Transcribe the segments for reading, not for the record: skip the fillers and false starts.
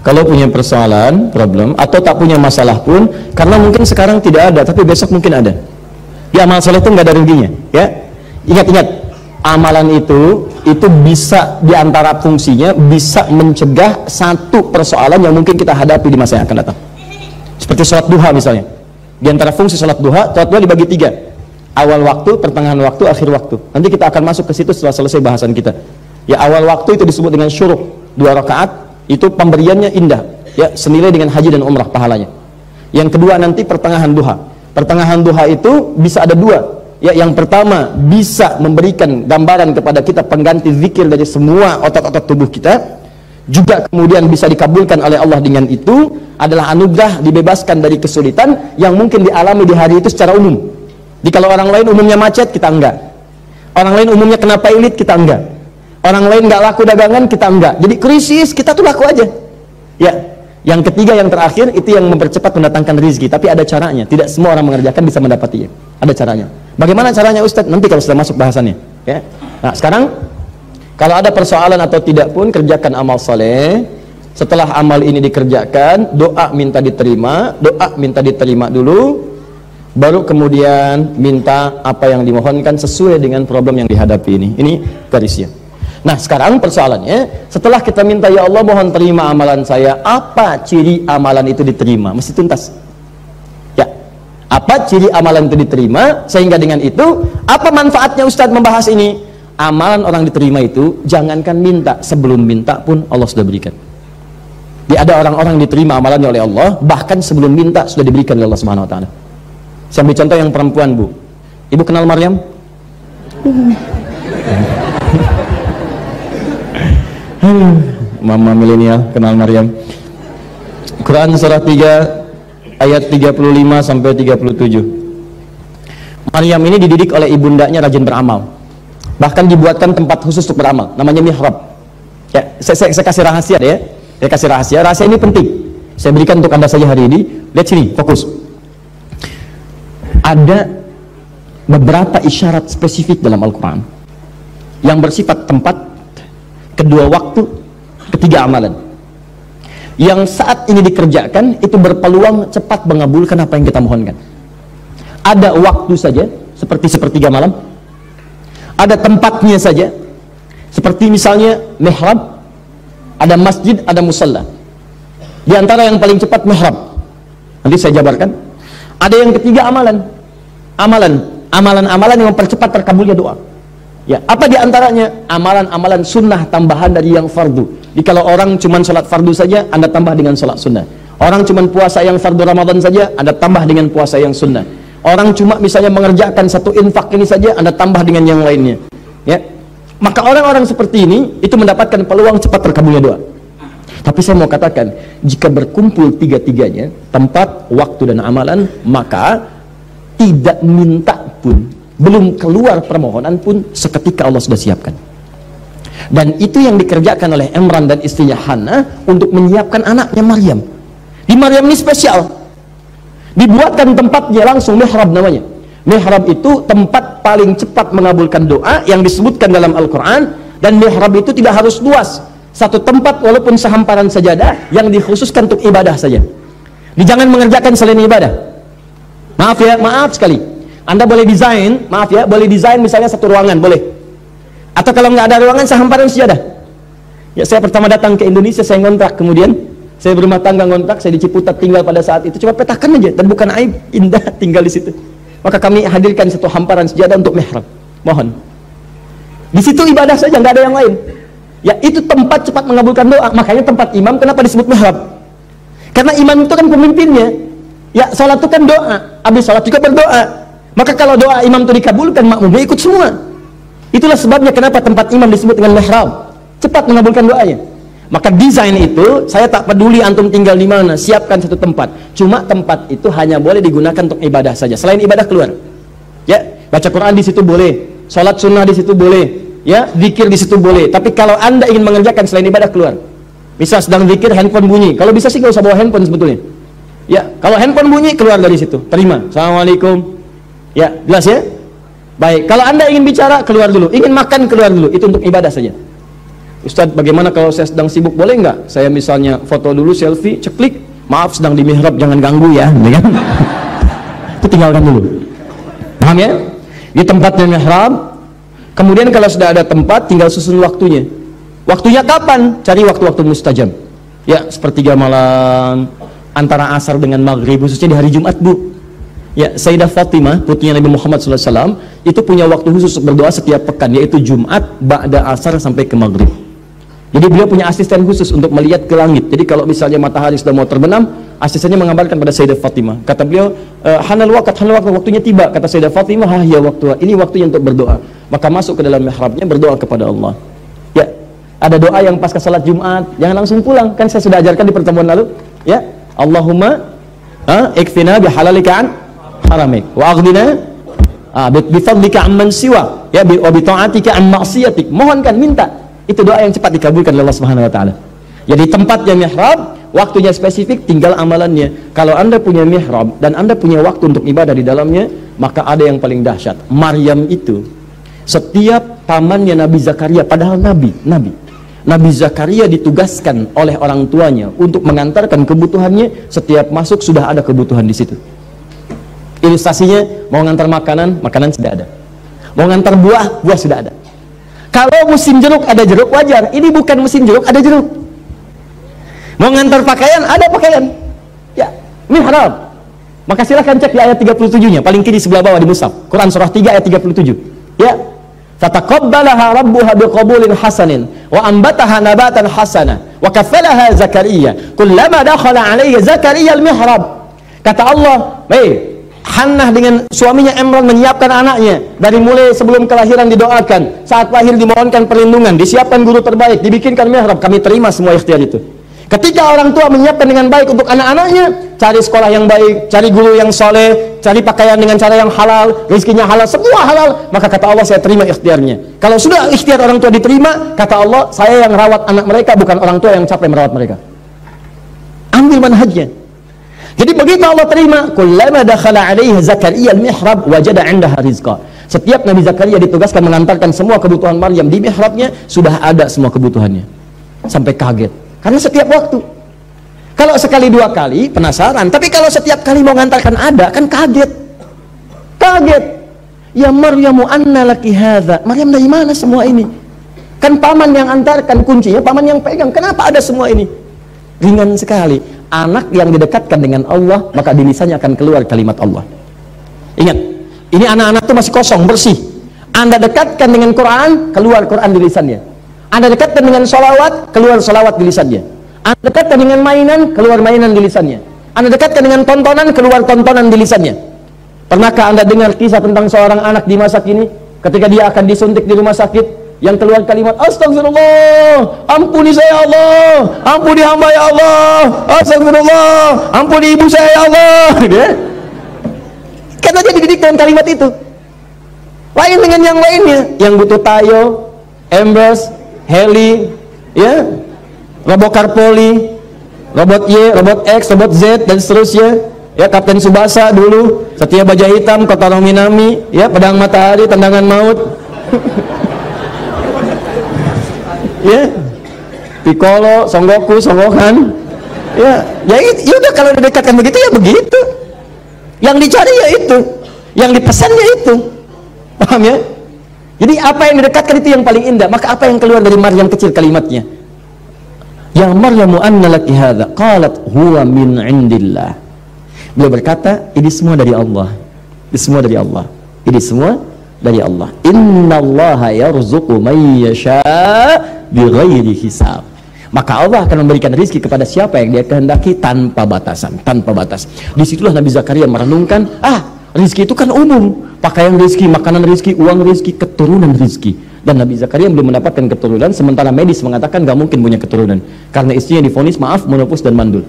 Kalau punya persoalan, problem, atau tak punya masalah pun, karena mungkin sekarang tidak ada, tapi besok mungkin ada. Ya, amal soleh itu nggak ada ruginya. Ya, ingat-ingat, amalan itu bisa diantara fungsinya bisa mencegah satu persoalan yang mungkin kita hadapi di masa yang akan datang. Seperti sholat duha misalnya. Di antara fungsi sholat duha dibagi 3. Awal waktu, pertengahan waktu, akhir waktu. Nanti kita akan masuk ke situ setelah selesai bahasan kita. Ya, awal waktu itu disebut dengan syuruk, 2 rakaat. Itu pemberiannya indah, ya, senilai dengan haji dan umrah pahalanya. Yang kedua nanti pertengahan duha. Pertengahan duha itu bisa ada 2. Ya, yang pertama bisa memberikan gambaran kepada kita pengganti zikir dari semua otot-otot tubuh kita. Juga kemudian bisa dikabulkan oleh Allah dengan itu adalah anugerah dibebaskan dari kesulitan yang mungkin dialami di hari itu secara umum. Jadi kalau orang lain umumnya macet, kita enggak. Orang lain umumnya kena pailit, kita enggak. Orang lain nggak laku dagangan, kita enggak. Jadi krisis, kita tuh laku aja. Ya, yang ketiga, yang terakhir itu yang mempercepat mendatangkan rezeki. Tapi ada caranya. Tidak semua orang mengerjakan bisa mendapatinya. Ada caranya. Bagaimana caranya Ustadz? Nanti kalau sudah masuk bahasannya. Ya. Nah, sekarang kalau ada persoalan atau tidak pun kerjakan amal soleh. Setelah amal ini dikerjakan, doa minta diterima. Doa minta diterima dulu. Baru kemudian minta apa yang dimohonkan sesuai dengan problem yang dihadapi ini. Ini garisnya. Nah, sekarang persoalannya, setelah kita minta, ya Allah mohon terima amalan saya, apa ciri amalan itu diterima? Mesti tuntas. Ya, apa ciri amalan itu diterima? Sehingga dengan itu, apa manfaatnya Ustadz membahas ini? Amalan orang diterima itu, jangankan minta, sebelum minta pun Allah sudah berikan. Jadi ada orang-orang diterima amalannya oleh Allah, bahkan sebelum minta sudah diberikan oleh Allah Subhanahu Wa Taala. Saya ambil contoh yang perempuan, Bu. Ibu kenal Maryam? Mama milenial kenal Maryam. Quran surah 3 ayat 35 sampai 37. Maryam ini dididik oleh ibundanya rajin beramal. Bahkan dibuatkan tempat khusus untuk beramal, namanya mihrab. Ya, saya kasih rahasia deh ya. Saya kasih rahasia. Rahasia ini penting. Saya berikan untuk Anda saja hari ini. Lihat sini, fokus. Ada beberapa isyarat spesifik dalam Al-Quran yang bersifat tempat, kedua waktu, ketiga amalan yang saat ini dikerjakan itu berpeluang cepat mengabulkan apa yang kita mohonkan. Ada waktu saja seperti sepertiga malam, ada tempatnya saja seperti misalnya mihrab, ada masjid, ada musalla. Di antara yang paling cepat mihrab, nanti saya jabarkan. Ada yang ketiga amalan yang mempercepat terkabulnya doa. Ya, apa diantaranya? Amalan-amalan sunnah tambahan dari yang fardu. Jadi kalau orang cuma sholat fardu saja, Anda tambah dengan sholat sunnah. Orang cuma puasa yang fardu Ramadan saja, Anda tambah dengan puasa yang sunnah. Orang cuma misalnya mengerjakan satu infak ini saja, Anda tambah dengan yang lainnya. Ya, maka orang-orang seperti ini itu mendapatkan peluang cepat terkabulnya doa. Tapi saya mau katakan, jika berkumpul tiga-tiganya, tempat, waktu, dan amalan, maka tidak minta pun, belum keluar permohonan pun seketika Allah sudah siapkan. Dan itu yang dikerjakan oleh Imran dan istrinya Hannah untuk menyiapkan anaknya Maryam. Di Maryam ini spesial, dibuatkan tempatnya langsung mihrab namanya. Mihrab itu tempat paling cepat mengabulkan doa yang disebutkan dalam Al-Quran. Dan mihrab itu tidak harus luas, satu tempat walaupun sehamparan sajadah yang dikhususkan untuk ibadah saja. Jangan mengerjakan selain ibadah. Maaf ya, maaf sekali, Anda boleh desain, maaf ya, boleh desain misalnya satu ruangan, boleh. Atau kalau nggak ada ruangan, sehamparan sajadah. Ya, saya pertama datang ke Indonesia, saya ngontrak, kemudian saya berumah tangga ngontrak, saya di Ciputat tinggal pada saat itu. Coba petakan aja, dan bukan aib, indah tinggal di situ. Maka kami hadirkan satu hamparan sajadah untuk mihrab. Mohon. Di situ ibadah saja, nggak ada yang lain. Ya, itu tempat cepat mengabulkan doa. Makanya tempat imam kenapa disebut mihrab? Karena imam itu kan pemimpinnya. Ya, sholat itu kan doa. Habis sholat juga berdoa. Maka kalau doa imam itu dikabulkan, makmumnya ikut semua. Itulah sebabnya kenapa tempat imam disebut dengan mihrab. Cepat mengabulkan doanya. Maka desain itu, saya tak peduli antum tinggal di mana, siapkan satu tempat. Cuma tempat itu hanya boleh digunakan untuk ibadah saja. Selain ibadah keluar. Ya, baca Quran di situ boleh, sholat sunnah di situ boleh, ya, zikir di situ boleh. Tapi kalau Anda ingin mengerjakan selain ibadah, keluar. Misal sedang zikir, handphone bunyi. Kalau bisa sih nggak usah bawa handphone sebetulnya. Ya, kalau handphone bunyi, keluar dari situ. Terima. Assalamualaikum. Ya, jelas ya? Baik. Kalau Anda ingin bicara, keluar dulu. Ingin makan, keluar dulu. Itu untuk ibadah saja. Ustadz, bagaimana kalau saya sedang sibuk, boleh nggak? Saya misalnya foto dulu, selfie, ceklik. Maaf, sedang di mihrab, jangan ganggu ya. Itu tinggalkan dulu. Paham ya? Di tempatnya mihrab. Kemudian kalau sudah ada tempat, tinggal susun waktunya. Waktunya kapan? Cari waktu-waktu mustajab. Ya, sepertiga malam, antara asar dengan maghrib, khususnya di hari Jumat, Bu. Ya, Sayyidah Fatimah, putrinya Nabi Muhammad SAW, itu punya waktu khusus berdoa setiap pekan, yaitu Jumat, ba'da asar sampai ke maghrib. Jadi beliau punya asisten khusus untuk melihat ke langit. Jadi kalau misalnya matahari sudah mau terbenam, asistennya mengabarkan pada Sayyidah Fatimah. Kata beliau, hanal waqt, waktunya tiba. Kata Sayyidah Fatimah, ya waktu, ini waktunya untuk berdoa. Maka masuk ke dalam mihrabnya, berdoa kepada Allah. Ya, ada doa yang pasca salat Jumat, jangan langsung pulang. Kan saya sudah ajarkan di pertemuan lalu. Ya, Allahumma ikfina bihalalika an haramik wa aghdina bifadlika amman siwa, ya, wa bi ta'atika an ma'siyatik. Mohonkan, minta. Itu doa yang cepat dikabulkan oleh Allah Subhanahu wa taala. Jadi tempatnya mihrab, waktunya spesifik, tinggal amalannya. Kalau Anda punya mihrab dan Anda punya waktu untuk ibadah di dalamnya, maka ada yang paling dahsyat. Maryam itu, setiap pamannya Nabi Zakaria, padahal Nabi Zakaria ditugaskan oleh orang tuanya untuk mengantarkan kebutuhannya. Setiap masuk sudah ada kebutuhan di situ. Ilustrasinya, mau ngantar makanan, makanan sudah ada. Mau ngantar buah, buah sudah ada. Kalau musim jeruk, ada jeruk, wajar. Ini bukan musim jeruk, ada jeruk. Mau ngantar pakaian, ada pakaian. Ya, mihrab. Maka silahkan cek di ayat 37-nya, paling kiri sebelah bawah di mushaf. Quran surah 3 ayat 37. Ya. Fataqabbalaha rabbuha biqabulin hasanin wa ambataha nabatan hasana wa kaffalaha Zakaria kullama dakhala 'alaihi Zakaria al-mihrab. Kata Allah, Hannah dengan suaminya Imran menyiapkan anaknya. Dari mulai sebelum kelahiran didoakan, saat lahir dimohonkan perlindungan, disiapkan guru terbaik, dibikinkan mihrab. Kami terima semua ikhtiar itu. Ketika orang tua menyiapkan dengan baik untuk anak-anaknya, cari sekolah yang baik, cari guru yang soleh, cari pakaian dengan cara yang halal, rezekinya halal, semua halal, maka kata Allah, saya terima ikhtiarnya. Kalau sudah ikhtiar orang tua diterima, kata Allah, saya yang rawat anak mereka, bukan orang tua yang capek merawat mereka. Ambil manhajnya. Jadi begitu Allah terima, kullama dakhala 'alaihi Zakaria al-mihrab wajada 'indaha rizqa. Setiap Nabi Zakaria ditugaskan mengantarkan semua kebutuhan Maryam di mihrabnya, sudah ada semua kebutuhannya. Sampai kaget. Karena setiap waktu. Kalau sekali dua kali penasaran, tapi kalau setiap kali mau ngantarkan ada, kan kaget. Kaget. Ya Maryamu anna laki hadza. Maryam, dari mana semua ini? Kan paman yang antarkan, kuncinya paman yang pegang. Kenapa ada semua ini? Ringan sekali. Anak yang didekatkan dengan Allah, maka di lisannya akan keluar kalimat Allah. Ingat, ini anak-anak itu masih kosong, bersih. Anda dekatkan dengan Quran, keluar Quran di lisannya. Anda dekatkan dengan sholawat, keluar sholawat di lisannya. Anda dekatkan dengan mainan, keluar mainan di lisannya. Anda dekatkan dengan tontonan, keluar tontonan di lisannya. Pernahkah Anda dengar kisah tentang seorang anak di masa kini, ketika dia akan disuntik di rumah sakit, yang keluar kalimat astagfirullah, ampuni saya Allah, ampuni hamba ya Allah, astagfirullah, ampuni ibu saya ya Allah. Karena dia dididik dengan kalimat itu. Lain dengan yang lainnya, yang butuh Tayo, Embers, Heli, ya, robot Karpoli, robot Y, robot X, robot Z, dan seterusnya. Ya, Kapten Subasa dulu, Setia Baja Hitam, Kotaro Minami, ya, Pedang Matahari, Tendangan Maut. Ya, Piccolo, Son Goku, Son Gohan. Ya udah, kalau didekatkan begitu ya begitu. Yang dicari ya itu, yang dipesan ya itu. Paham ya? Jadi apa yang didekatkan itu yang paling indah. Maka apa yang keluar dari Maryam kecil kalimatnya? Ya Maryamu anna laki hadza, qalat huwa min indillah. Beliau berkata, ini semua dari Allah. Ini semua dari Allah. Ini semua dari Allah. Innallaha yarzuqu may yasha bighairi hisab. Maka Allah akan memberikan rezeki kepada siapa yang dia kehendaki tanpa batasan, tanpa batas. Disitulah Nabi Zakaria merenungkan, rezeki itu kan umum. Pakaian rezeki, makanan rezeki, uang rezeki, keturunan rezeki. Dan Nabi Zakaria belum mendapatkan keturunan, sementara medis mengatakan gak mungkin punya keturunan karena istrinya divonis maaf, menopause dan mandul.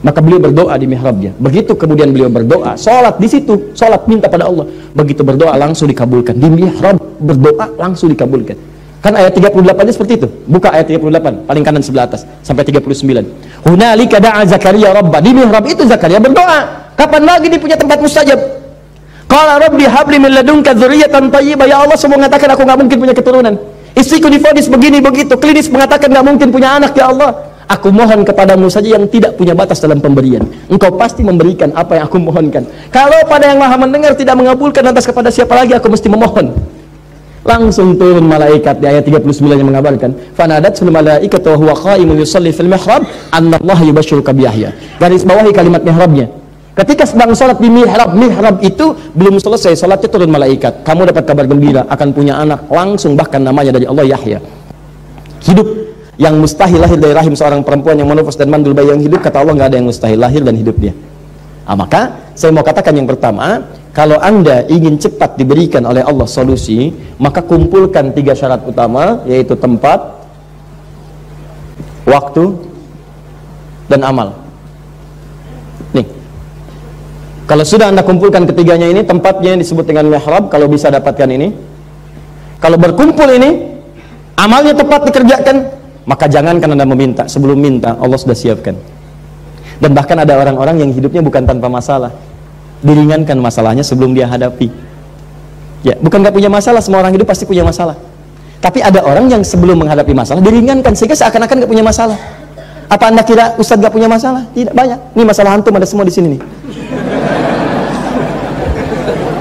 Maka beliau berdoa di mihrabnya. Begitu kemudian beliau berdoa, sholat di situ, sholat minta pada Allah. Begitu berdoa langsung dikabulkan. Di mihrab berdoa langsung dikabulkan. Kan ayat 38-nya seperti itu. Buka ayat 38, paling kanan sebelah atas sampai 39. Hunalika da'a Zakaria Rabbah. Di mihrab itu Zakaria berdoa. Kapan lagi dia punya tempat mustajab? Qala Rabbi habli min ladunka dzurriyyatan thayyibah. Ya Allah, semua mengatakan aku enggak mungkin punya keturunan. Istriku divonis begini begitu, klinis mengatakan enggak mungkin punya anak. Ya Allah, aku mohon kepadamu saja yang tidak punya batas dalam pemberian. Engkau pasti memberikan apa yang aku mohonkan. Kalau pada yang maha mendengar tidak mengabulkan, lantas kepada siapa lagi aku mesti memohon? Langsung turun malaikat di ayat 39 yang mengabarkan, fanadatul malaikatu wa huwa qa'imun yusalli fil mihrab annallaha yubashshiruka bi Yahya. Garis bawahi kalimat mihrabnya. Ketika sedang salat di mihrab itu belum selesai salatnya, turun malaikat. Kamu dapat kabar gembira akan punya anak, langsung bahkan namanya dari Allah Yahya. Hidup. Yang mustahil lahir dari rahim seorang perempuan yang menufus dan mandul bayi yang hidup, kata Allah nggak ada yang mustahil lahir dan hidup dia. Maka saya mau katakan yang pertama, kalau Anda ingin cepat diberikan oleh Allah solusi, maka kumpulkan 3 syarat utama, yaitu tempat, waktu, dan amal. Nih, kalau sudah Anda kumpulkan ketiganya ini, tempatnya yang disebut dengan mihrab, kalau bisa dapatkan ini. Kalau berkumpul ini, amalnya tepat dikerjakan, maka jangankan Anda meminta, sebelum minta Allah sudah siapkan. Dan bahkan ada orang-orang yang hidupnya bukan tanpa masalah, diringankan masalahnya sebelum dia hadapi. Ya, bukan gak punya masalah, semua orang hidup pasti punya masalah. Tapi ada orang yang sebelum menghadapi masalah diringankan sehingga seakan-akan gak punya masalah. Apa Anda kira Ustadz gak punya masalah? Tidak, banyak. Ini masalah antum ada semua di sini nih.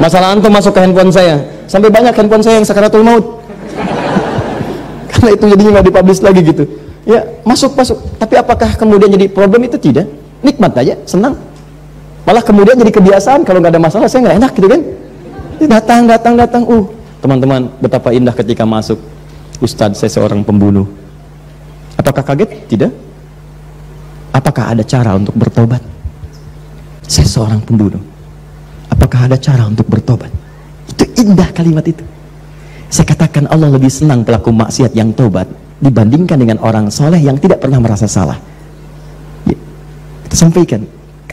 Masalah antum masuk ke handphone saya, sampai banyak handphone saya yang sakaratul maut. Karena itu jadinya nggak dipublish lagi gitu. Ya, masuk. Tapi apakah kemudian jadi problem? Itu tidak. Nikmat aja, senang. Malah kemudian jadi kebiasaan, kalau nggak ada masalah saya nggak enak gitu kan. Datang. Teman-teman, betapa indah ketika masuk. Ustadz, saya seorang pembunuh. Apakah kaget? Tidak. Apakah ada cara untuk bertobat? Saya seorang pembunuh. Apakah ada cara untuk bertobat? Itu indah kalimat itu. Saya katakan Allah lebih senang pelaku maksiat yang tobat dibandingkan dengan orang soleh yang tidak pernah merasa salah. Ya, kita sampaikan,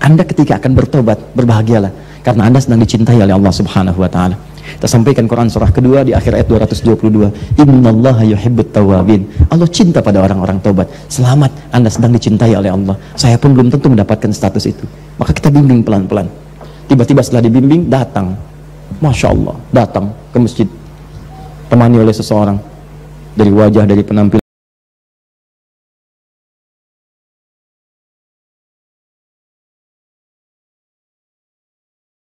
Anda ketika akan bertobat, berbahagialah karena Anda sedang dicintai oleh Allah Subhanahu wa taala. Kita sampaikan Quran surah kedua di akhir ayat 222. Innallaha yuhibbut tawwabin. Allah cinta pada orang-orang tobat. Selamat, Anda sedang dicintai oleh Allah. Saya pun belum tentu mendapatkan status itu. Maka kita bimbing pelan-pelan. Tiba-tiba setelah dibimbing, datang. Masya Allah, datang ke masjid, temani oleh seseorang, dari wajah, dari penampilan